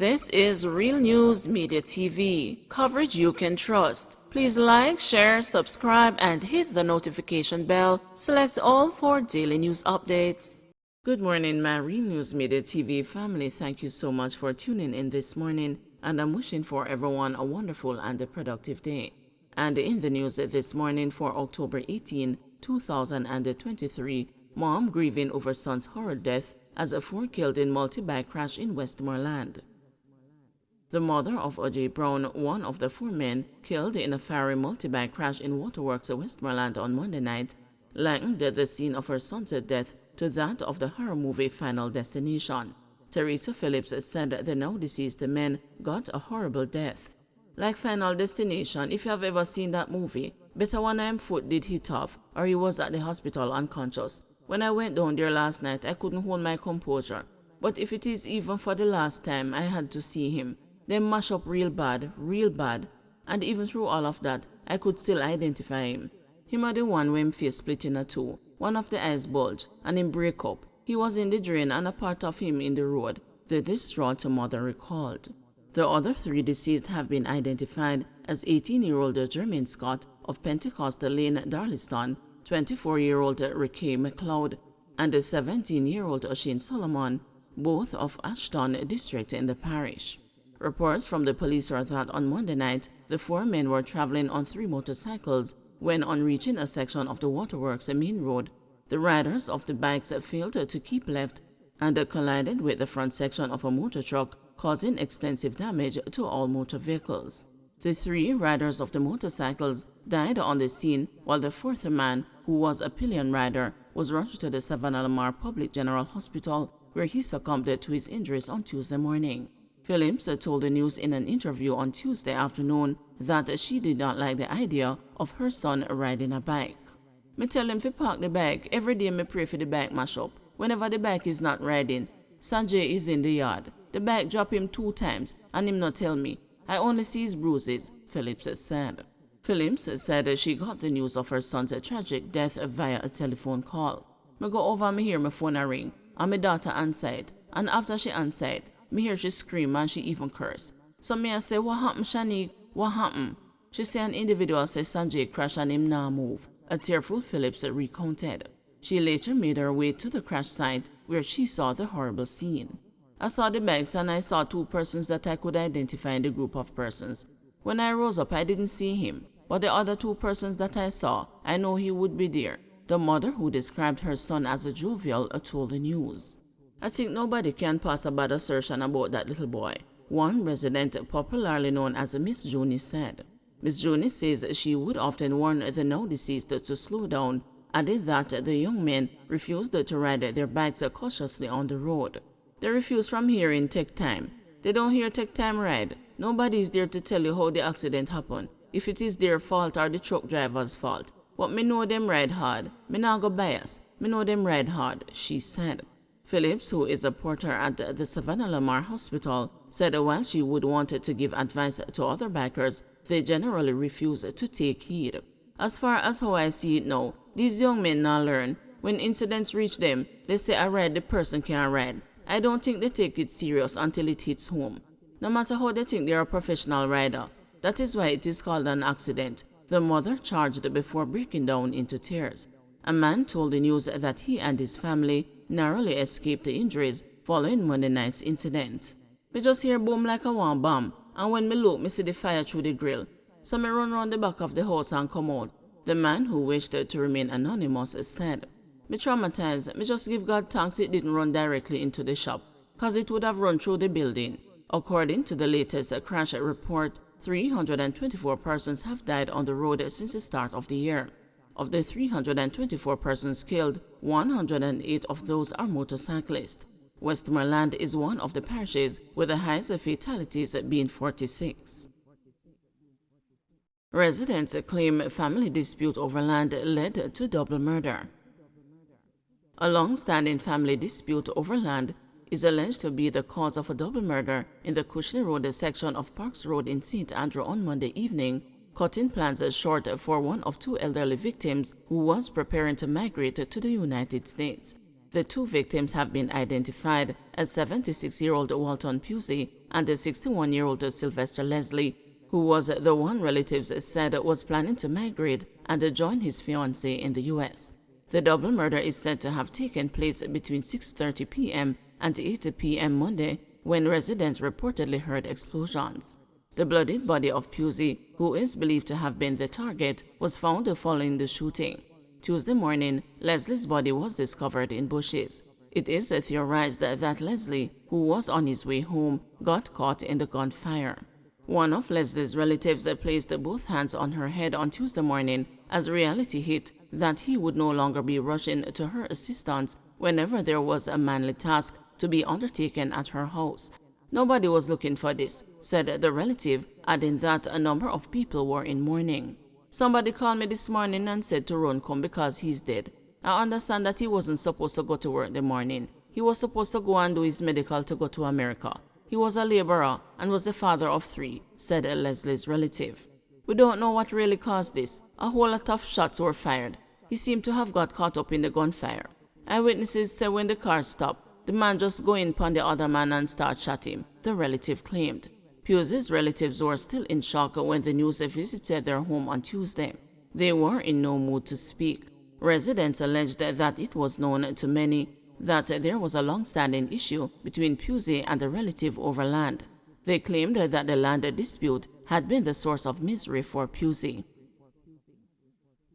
This is Real News Media TV, coverage you can trust. Please like, share, subscribe, and hit the notification bell. Select all for daily news updates. Good morning, my Real News Media TV family. Thank you so much for tuning in this morning, and I'm wishing for everyone a wonderful and a productive day. And in the news this morning for October 18, 2023, mom grieving over son's horror death as a 4 killed in multi-bike crash in Westmoreland. The mother of O.J. Brown, one of the 4 men killed in a fiery multi-bike crash in Waterworks, Westmoreland on Monday night, likened the scene of her son's death to that of the horror movie Final Destination. Teresa Phillips said the now deceased men got a horrible death. Like Final Destination, if you have ever seen that movie, better one of him foot did hit off or he was at the hospital unconscious. When I went down there last night, I couldn't hold my composure. But if it is even for the last time I had to see him, they mash up real bad. And even through all of that, I could still identify him. Him are the one when face split in a two, one of the eyes bulge, and him break up. He was in the drain and a part of him in the road, the distraught mother recalled. The other 3 deceased have been identified as 18-year-old Jermaine Scott of Pentecost Lane, Darliston, 24-year-old Ricky McLeod, and the 17-year-old Oshane Solomon, both of Ashton District in the parish. Reports from the police are that on Monday night, the 4 men were traveling on 3 motorcycles when, on reaching a section of the Waterworks main road, the riders of the bikes failed to keep left and collided with the front section of a motor truck, causing extensive damage to all motor vehicles. The 3 riders of the motorcycles died on the scene, while the 4th man, who was a pillion rider, was rushed to the Savannah Lamar Public General Hospital, where he succumbed to his injuries on Tuesday morning. Phillips told the news in an interview on Tuesday afternoon that she did not like the idea of her son riding a bike. Me tell him to park the bike. Every day me pray for the bike mash up. Whenever the bike is not riding, Sanjay is in the yard. The bike drop him 2 times and him not tell me. I only see his bruises, Phillips said. Phillips said she got the news of her son's tragic death via a telephone call. Me go over and me hear my phone a ring, and my daughter answered, and after she answered, me hear she scream and she even curse. So me I say, what happened, Shanique? What happened? She say an individual say Sanjay crash and him now move, a tearful Phillips recounted. She later made her way to the crash site where she saw the horrible scene. I saw the bikes and I saw 2 persons that I could identify in the group of persons. When I rose up, I didn't see him, but the other 2 persons that I saw, I know he would be there. The mother, who described her son as a jovial, told the news. I think nobody can pass a bad assertion about that little boy, one resident popularly known as Miss Joni said. Miss Joni says she would often warn the now deceased to slow down, adding that the young men refused to ride their bikes cautiously on the road. They refuse from hearing take time. They don't hear take time ride. Nobody is there to tell you how the accident happened, if it is their fault or the truck driver's fault. But me know them ride hard. Me not go bias. Me know them ride hard, she said. Phillips, who is a porter at the Savannah Lamar Hospital, said while she would want to give advice to other bikers, they generally refuse to take heed. As far as how I see it now, these young men now learn. When incidents reach them, they say I ride, the person can't ride. I don't think they take it serious until it hits home. No matter how they think they are a professional rider. That is why it is called an accident, the mother charged before breaking down into tears. A man told the news that he and his family narrowly escaped the injuries following Monday night's incident. Me just hear boom like a one bomb, and when me look, me see the fire through the grill. So me run round the back of the house and come out. The man, who wished to remain anonymous, said, "Me traumatized. Me just give God thanks it didn't run directly into the shop, cause it would have run through the building." According to the latest crash report, 324 persons have died on the road since the start of the year. Of the 324 persons killed, 108 of those are motorcyclists. Westmoreland is one of the parishes with the highest fatalities, being 46. Residents claim family dispute over land led to double murder. A long-standing family dispute over land is alleged to be the cause of a double murder in the Cushley Road section of Parks Road in St. Andrew on Monday evening, cutting plans short for one of 2 elderly victims who was preparing to migrate to the United States. The two victims have been identified as 76-year-old Walton Pusey and the 61-year-old Sylvester Leslie, who was the one relatives said was planning to migrate and join his fiancée in the U.S. The double murder is said to have taken place between 6:30 p.m. and 8 p.m. Monday, when residents reportedly heard explosions. The bloodied body of Pusey, who is believed to have been the target, was found following the shooting. Tuesday morning, Leslie's body was discovered in bushes. It is theorized that Leslie, who was on his way home, got caught in the gunfire. One of Leslie's relatives placed both hands on her head on Tuesday morning as reality hit that he would no longer be rushing to her assistance whenever there was a manly task to be undertaken at her house. "Nobody was looking for this," said the relative, adding that a number of people were in mourning. "Somebody called me this morning and said to run come because he's dead. I understand that he wasn't supposed to go to work the morning. He was supposed to go and do his medical to go to America. He was a laborer and was the father of 3, said Leslie's relative. "We don't know what really caused this. A whole lot of shots were fired. He seemed to have got caught up in the gunfire. Eyewitnesses say when the car stopped, the man just go in upon the other man and start shot him," the relative claimed. Pusey's relatives were still in shock when the news visited their home on Tuesday. They were in no mood to speak. Residents alleged that it was known to many that there was a long-standing issue between Pusey and the relative over land. They claimed that the land dispute had been the source of misery for Pusey.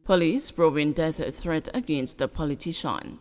Police probing death threat against the politician.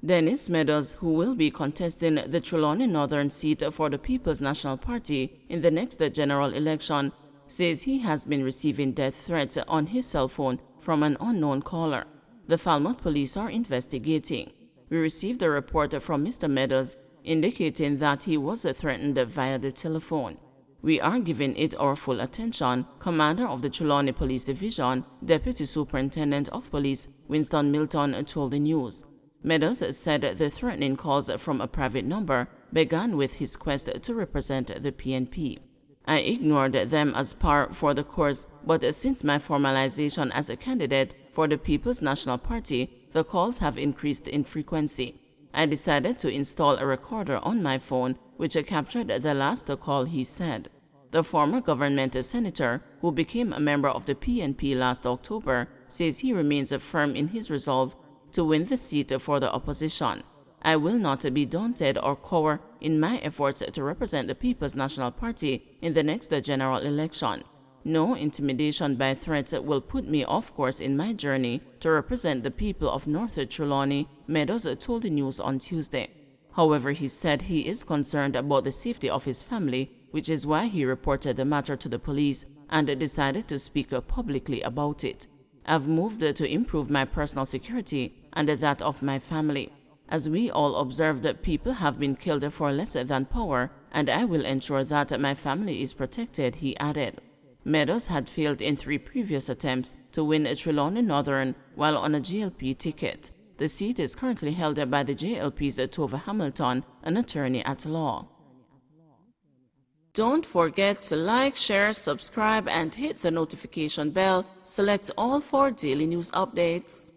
Dennis Meadows, who will be contesting the Trelawney Northern seat for the People's National Party in the next general election, says he has been receiving death threats on his cell phone from an unknown caller. The Falmouth police are investigating. We received a report from Mr. Meadows indicating that he was threatened via the telephone. "We are giving it our full attention," Commander of the Trelawney Police Division, Deputy Superintendent of Police Winston Milton told the news. Meadows said the threatening calls from a private number began with his quest to represent the PNP. "I ignored them as par for the course, but since my formalization as a candidate for the People's National Party, the calls have increased in frequency. I decided to install a recorder on my phone, which captured the last call," he said. The former government senator, who became a member of the PNP last October, says he remains firm in his resolve to win the seat for the opposition. "I will not be daunted or cower in my efforts to represent the People's National Party in the next general election. No intimidation by threats will put me off course in my journey to represent the people of North Trelawney," Meadows told the news on Tuesday. However, he said he is concerned about the safety of his family, which is why he reported the matter to the police and decided to speak publicly about it. "I've moved to improve my personal security and that of my family. As we all observed, people have been killed for less than power, and I will ensure that my family is protected," he added. Meadows had failed in 3 previous attempts to win a Trelawney Northern while on a JLP ticket. The seat is currently held by the JLP's Tova Hamilton, an attorney at law. Don't forget to like, share, subscribe, and hit the notification bell. Select all for daily news updates.